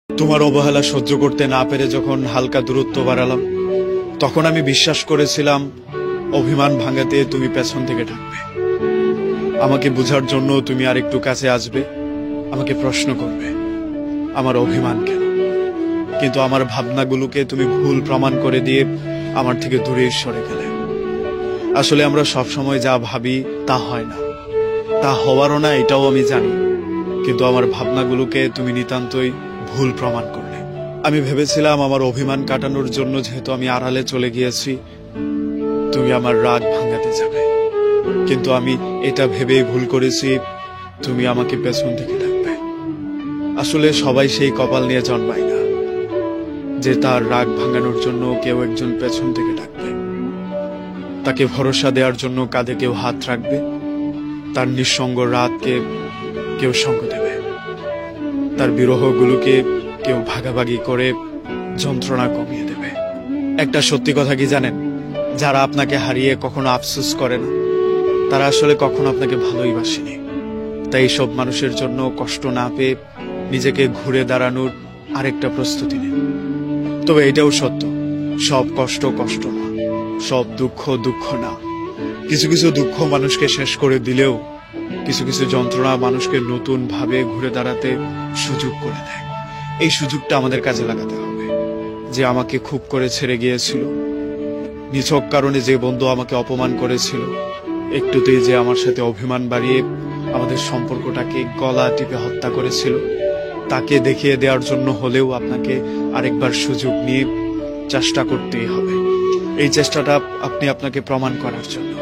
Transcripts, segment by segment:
তোমার অবহেলা সহ্য করতে না পেরে যখন হালকা দূরত্ব বাড়ালাম, তখন আমি বিশ্বাস করেছিলাম অভিমান ভাঙাতে তুমি পেছন থেকে ডাকবে, আমাকে বোঝার জন্য তুমি আরেকটু কাছে আসবে, আমাকে প্রশ্ন করবে আমার অভিমান কেন। কিন্তু আমার ভাবনাগুলোকে তুমি ভুল প্রমাণ করে দিয়ে আমার থেকে দূরে সরে গেলে। আসলে আমরা সবসময় যা ভাবি তা হয় না, তা হওয়ারও না, এটাও আমি জানি। কিন্তু আমার ভাবনাগুলোকে তুমি নিতান্তই ভুল প্রমাণ করলে। আমি ভেবেছিলাম আমার অভিমান কাটানোর জন্য যেহেতু আমি আড়ালে চলে গিয়েছি, তুমি আমার রাগ ভাঙাতে যাবে। কিন্তু আমি এটা ভেবেই ভুল করেছি তুমি আমাকে পেছন থেকে ডাকবে। আসলে সবাই সেই কপাল নিয়ে জন্মায় না যে তার রাগ ভাঙানোর জন্য কেউ একজন পেছন থেকে ডাকবে, তাকে ভরসা দেওয়ার জন্য কাঁধে কেউ হাত রাখবে, তার নিঃসঙ্গ রাতকে কেউ সঙ্গ দেবে, তার বিরহগুলোকে কেউ ভাগাভাগি করে যন্ত্রণা কমিয়ে দেবে। একটা সত্যি কথা কি জানেন, যারা আপনাকে হারিয়ে কখনো আফসোস করে না, তারা আসলে কখনো আপনাকে ভালোই বাসেনি। তাই এইসব মানুষের জন্য কষ্ট না পেয়ে নিজেকে ঘুরে দাঁড়ানোর আরেকটা প্রস্তুতি নিন। তবে এটাও সত্য, সব কষ্ট কষ্ট না, সব দুঃখ দুঃখ না। কিছু কিছু দুঃখ মানুষকে শেষ করে দিলেও কিছু কিছু যন্ত্রণা মানুষকে নতুন ভাবে ঘুরে দাঁড়াতে সুযোগ করে দেয়। এই সুযোগটা আমাদের কাজে লাগাতে হবে। যে আমাকে খুব করে ছেড়ে গিয়েছিল, নিছক কারণে যে বন্ধু আমাকে অপমান করেছিল, একটুতেই যে আমার সাথে অভিমান বাড়িয়ে আমাদের সম্পর্কটাকে গলা টিপে হত্যা করেছিল, তাকে দেখিয়ে দেওয়ার জন্য হলেও আপনাকে আরেকবার সুযোগ নিয়ে চেষ্টা করতেই হবে। এই চেষ্টাটা আপনি আপনাকে প্রমাণ করার জন্য,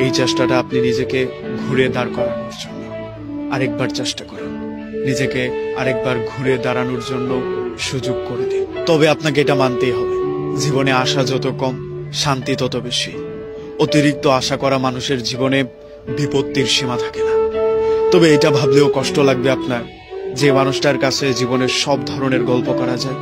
এই চেষ্টাটা আপনি নিজেকে ঘুরে দাঁড় করানোর জন্য। আরেকবার চেষ্টা করুন, নিজেকে আরেকবার ঘুরে দাঁড়ানোর জন্য সুযোগ করে দিন। তবে আপনাকে এটা মানতেই হবে, জীবনে আশা যত কম, শান্তি তত বেশি। অতিরিক্ত আশা করা মানুষের জীবনে বিপত্তির সীমা থাকে না। তবে এটা ভাবলেও কষ্ট লাগবে আপনার, যে মানুষটার কাছে জীবনের সব ধরনের গল্প করা যায়,